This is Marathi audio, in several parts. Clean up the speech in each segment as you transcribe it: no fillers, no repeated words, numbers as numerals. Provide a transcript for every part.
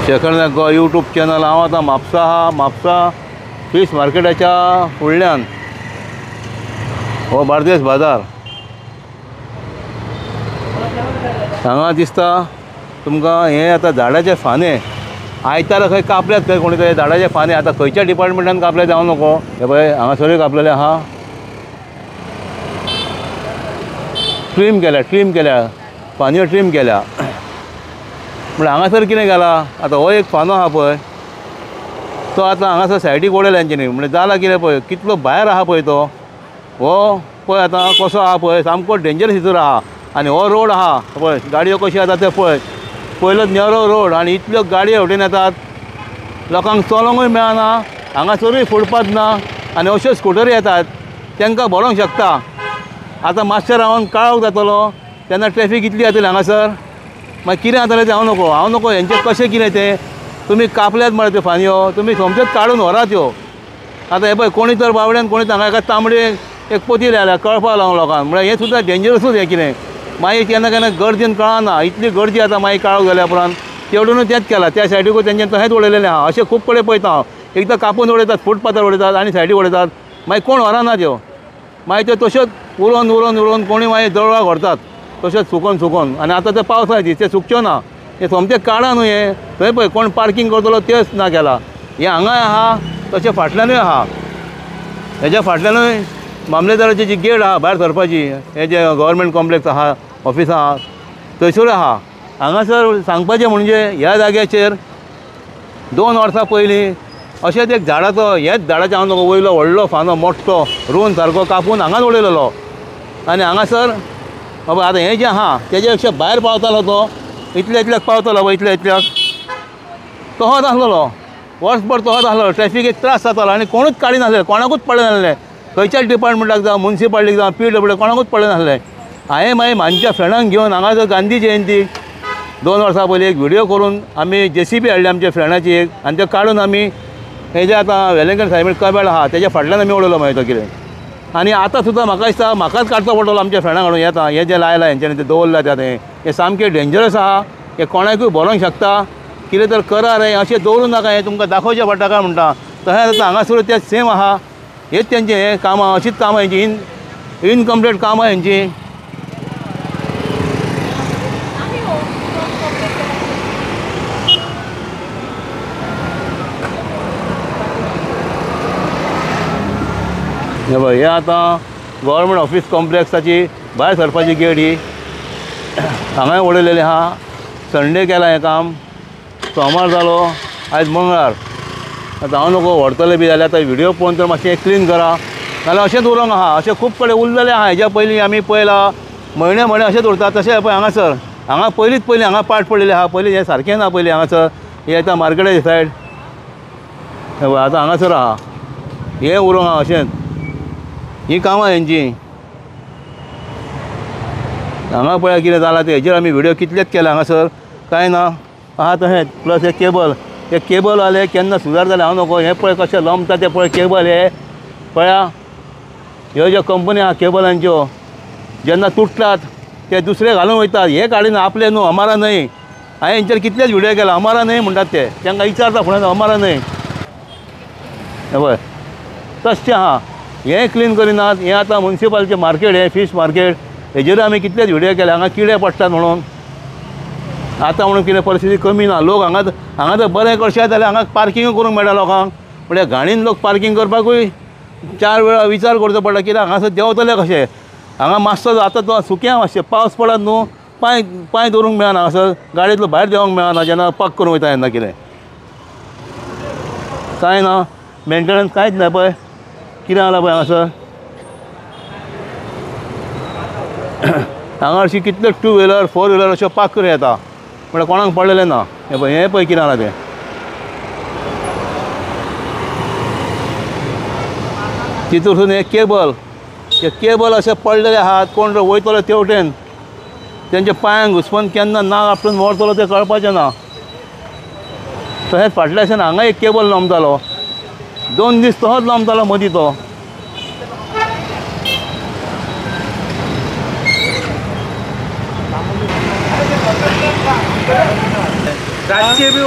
शेखर गो यूट्यूब चॅनल। हांव आतां म्हापसा आहा। म्हापसा फिश मार्केटाच्या फुडल्यान हो बार्देस बाजार। हांगा दिसता तुमकां हे आतां झाडाचे फाने आयतारा खंय कापल्यात खंय कोणी तरी झाडाचे फाने। आतां खंयच्या डिपार्टमेंटान कापले जावं नको। हे पळय हांगासरूय कापलेले आहा। ट्रीम केल्या फान्यो ट्रीम केल्या। म्हळ्यार हांगासर कितें केलां आतां हो एक फानो आहा पळय तो आतां हांगासर सायडीक उडयला हेंच्यांनी। म्हणजे जाला कितें पळय कितलो भायर आहा पळय तो हो पळय आतां कसो आहा पळय सामको डेंजरस हितूर आहा। आनी हो रोड आहा पळय गाडयो कशी येता ते पळय पयलोच नॅरो रोड आनी इतल्यो गाडयो हेवटेन येतात लोकांक चलोंकूय मेळना। हांगासरूय फुटपाथ ना आनी अश्यो स्कुटरी येतात तांकां भरोंक शकता। आतां मातशें रावन काळोख जातलो तेन्ना ट्रॅफीक इतली जातली हांगासर मागीर कितें जातलें तें हांव नको हेंचें कशें कितें तें तुमी कापल्यात म्हळ्यार त्यो फान्यो तुमी सोमत्योच काडून व्हरात त्यो। आतां हे पळय कोणी तर बावड्यान कोणी हांगा एका तांबडे एक पोती लायल्या कळपाक लागून लोकांक। म्हळ्यार हें सुद्दां डेंजरसूच हें कितें मागीर केन्ना केन्ना गर्दीन कळना इतली गर्दी आतां मागीर काळोख जाल्या उपरांत तेवढूनच तेंच केलां त्या सायडीकूच तेंच्यानी तशेंच उडयलेलें आहा। अशें खूब कडेन पळयता हांव एकदां कापून उडयतात फुटपाथार उडयतात आनी सायडीक उडयतात मागीर कोण व्हराना त्यो मागीर त्यो तश्योच उडोवन कोणी मागीर जळोराक व्हरतात तश्योच सुकोवन आनी आतां ते पावसाचे दीस ते सुकच्यो ना हे सोमतें काडा न्हू हे थंय पळय कोण पार्किंग करतलो तेच ना केला। हें हांगाय आहा तशें फाटल्यानूय आहा। हेज्या फाटल्यानूय मामलेदाराची जी गेट आहा भायर सरपाची हे जे गव्हर्मेंट कॉम्प्लेक्स आहा ऑफिसां आहा थंयसरूय आहा। हांगासर सांगपाचें म्हणजे ह्या जाग्याचेर 2 वर्सां पयलीं अशेंच एक झाडाचो हेच झाडाच्या हांव नको वयलो व्हडलो फानो मोठो रोवन सारको कापून हांगाच उडयलेलो आनी हांगासर बाबा आतां हें जें आहा तेजे पेक्षा भायर पावतालो तो इतल्याक पावतालो पळय इतल्याक तसोच आसलेलो वर्सभर तसोच आसलो। ट्रॅफिकेक त्रास जातालो आनी कोणूच काडी नासलें कोणाकूच पडलें नासलें खंयच्याच डिपार्टमेंटाक जावं म्युन्सिपाल्टीक जावं PWD कोणाकूच पडलें नासलें। हांवें मागीर म्हाज्या फ्रेंडांक घेवन हांगासर गांधी जयंतीक 2 वर्सां पयलीं एक व्हिडियो करून आमी JCB हाडली आमच्या फ्रेंडाची एक आनी तें काडून आमी हे जे आतां वेलंकन सायबीण कबेळ आहा तेज्या फाटल्यान आमी उडयलो मागीर तो कितें। आनी आतां सुद्दां म्हाका दिसता म्हाकाच काडचो पडटलो आमच्या फ्रेंडां कडून येता हें जें लायलां हेंच्यांनी तें दवरलां तें हें सामकें डेंजरस आहा। हें कोणाकूय भरोंक शकता कितें तर करा रे अशें दवरूं नाका हें तुमकां दाखोवचें पडटा काय म्हणटा तशें जाता हांगासरूय तें सेम आहा। हेच तेंचें हें कामां अशींच कामां हेंची इनकम्प्लीट कामां हेंची। हे पळय हे आतां गव्हर्मेंट ऑफिस कॉम्प्लेक्साची भायर सरपाची गेट ही हांगाय उडयलेली आहा। संडे केलां हें काम सोमार जालो आयज मंगळार आतां हांव नको व्हरतले बी जाल्यार आतां व्हिडियो पळोवन तर मातशें क्लीन करा नाल्यार अशेंच उरोंक आहा। अशें खूब कडेन उरलेलें आहा हेज्या पयलीं आमी पळयलां म्हयने अशेंच उरता तशें पळय हांगासर हांगा पयलीं हांगा पाट पडलेले आहा पयलीं हें सारकें ना पयलीं हांगासर हें येता मार्केटाची सायड हे पळय आतां हांगासर आहा हें उरोंक आहा अशेंच ही कामां हेंची। हांगा पळय कितें जालां तें हेजेर आमी व्हिडियो कितलेच केला हांगासर कांय ना आहा तशेंच प्लस हे केबल जाले केन्ना सुदार जालें हांव नको। हें पळय कशें लमता तें पळय केबल हे पळया ह्यो ज्यो कंपनी आहा केबलांच्यो जेन्ना तुटतात ते दुसरे घालून वयतात हे काडीना आपले न्हू हमारा न्हय। हांवें हेंचेर कितलेच व्हिडियो केला हमारा न्हय म्हणटात ते तांकां विचारता फुडें हमारा न्हय हे पळय तशें आहा। हें क्लीन करिनात हें आतां म्युन्सिपालचें मार्केट हें फिश मार्केट हेजेर आमी कितलेच व्हिडियो केले हांगा किडे पडटात म्हणून। आतां म्हणून कितें परिस्थिती कमी ना लोक हांगा जर बरें करशे जाल्यार हांगा पार्किंग करूंक मेळटा लोकांक म्हळ्यार घाणीन लोक पार्किंग करपाकूय 4 वेळा विचार करचो पडटा कित्याक हांगासर देंवतले कशें। हांगा मातसो आतां तो सुक्या मातशें पावस पडत न्हू पांय दवरूंक मेळना हांगासर गाडयेंतलो भायर देंवोंक मेळना जेन्ना पक करून वयता तेन्ना कितें कांय ना मेंटेनन्स कांयच ना पळय कितें जालां पळय हांगासर हांगा हरशीं कितले 2 व्हिलर 4 व्हिलर अश्यो पार्क करून येता म्हळ्यार कोणाक पडलेलें ना। हें पळय कितें जालां तें तितूंतसून हे केबल अशें पडलेले आहात कोण जर वयतलो तेवटेन तेंच्या पांयांक घुस्पून केन्ना नाक आपटून मरतलो तें कळपाचें ना। तशेंच फाटल्याच्यान हांगा एक केबल लमतालो 2 दीस तसोच लमतालो मदीं तो रातचे बी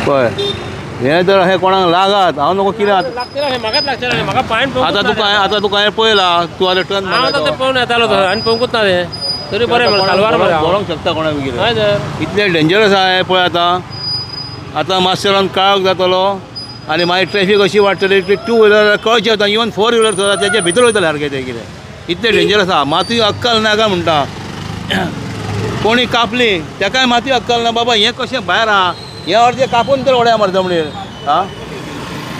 पळय हें जर अशें कोणाक लागत हांव नको कितें म्हाकाच लागचें म्हाका पांयन आतां तुका हांवें पळयला तूं आतां टर्न हांव आतां पळोवन येतालो आनी पळोवंकूच ना तें तरी बरें म्हणून सालवार बरें पळोवंक शकता कोणाक बी कितें हय तर इतले डेंजरस आहा पळय आतां मातशें रावन काळोख जातलो आनी मागीर ट्रॅफीक अशी वाडटली की टू व्हिलर कळचे वता इवन फोर व्हिलर सुद्दां तेच्या भितर वयतले सारकें तें कितें इतलें डेंजरस आहा मातूय अक्कल ना काय म्हणटा कोणी कापली तेकाय मातूय अक्कल ना बाबा हें कशें भायर आहा हें अर्दें कापून तर उडया मरे जमनीर आं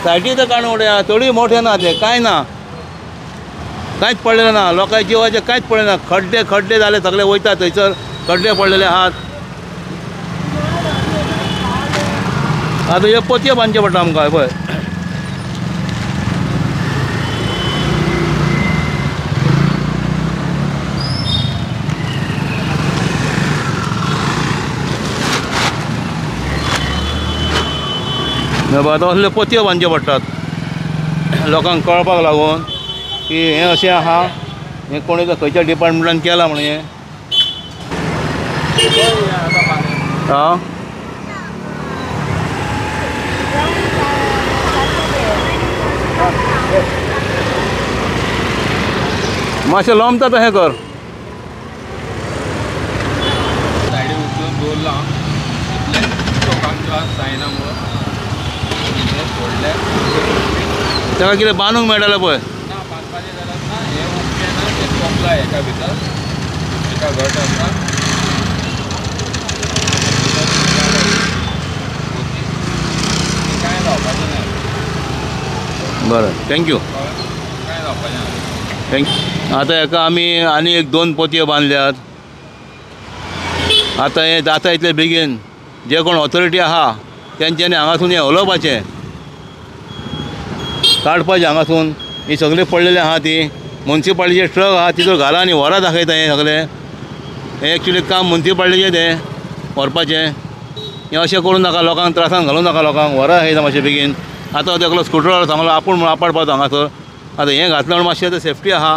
सायटी तर काडून उडया थोडी मोठें ना तें कांय ना कांयच पडलेलें ना लोकांच्या जिवाचें कांयच पडलें ना खड्डे खड्डे जाले सगळे वयता थंयसर खड्डे पडलेले आहात आतां हे पोतये बांदचे पडटा आमकां पळय आतां असले पोतयो बांदचे पडटात लोकांक कळपाक लागून की हें अशें आहा हें कोणी खंयच्या डिपार्टमेंटान केलां म्हणून हें आं मातशें लोंबता तशें कर सायडी उचलून दवरला लोकांच्या सायनामुळं सोडले तेका कितें बांदूंक मेळटलें पळय ना बांदपाचें गरज ना हे उठलें ना तें सोंपला एका भितर एका घट आसा कांय जावपाचें ना बरें थँक्यू कांय जावपाचें ना थँक्यू आतां हेका आमी आनी एक 2 पोतयो बांदल्यात आतां हें जाता इतले बेगीन जे कोण ऑथॉरिटी आहा तेंच्यांनी हांगासून हें हलोवपाचें काडपाचें हांगासून ही सगळी पडलेली आहा ती मुन्सिपाल्टीचे ट्रक आहा तितूर घाला आनी व्हरा दाखयता हें सगळें हें एक्चुली काम मुन्सिपाल्टीचें तें व्हरपाचें हें अशें करूं नाका लोकांक त्रासान घालूं नाका लोकांक व्हरा येता मातशें बेगीन आतां तेका स्कुटरार सांगलो आपूण म्हूण आपाडपाचो हांगासर आतां हें घातलें म्हूण मातशें आतां सेफ्टी आहा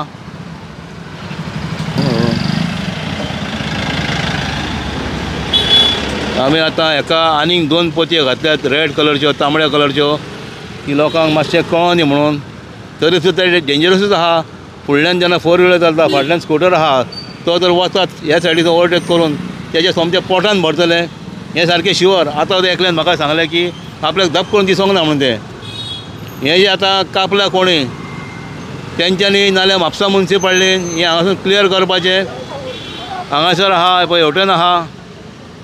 आमी आतां हेका आनीक 2 पोतयो घातल्यात रेड कलरच्यो तांबड्या कलरच्यो की लोकांक मातशें कळोनी म्हणून तरी सुद्दां ते डेंजरसूच आहा फुडल्यान जेन्ना 4 व्हिलर चलता फाटल्यान स्कुटर आहा तो जर वचत ह्या सायडीन ओवरटेक करून तेजे सोमतें पोटान भरतले हें सारकें शुवर आतां एकल्यान म्हाका सांगलें की आपल्याक धप करून दिसोंक ना म्हणून तें हें जें आतां कापलां कोणी तेंच्यांनी नाल्यार म्हापसा मुन्सिपाल्टीन हें हांगासून क्लियर करपाचें हांगासर आहा पळय हेवटेन आहा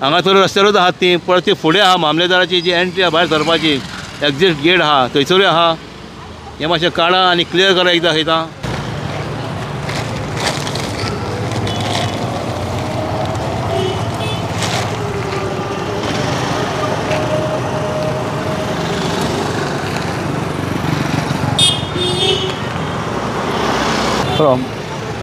हांगासर रस्त्यारूच आहात ती परत ती फुडें आहा मामलेदाराची जी एंट्री आहा भायर सरपाची एक्झिट गेट आहा थंयसरूय आहा हें मातशें काडा आनी क्लियर करा एकदां खंयता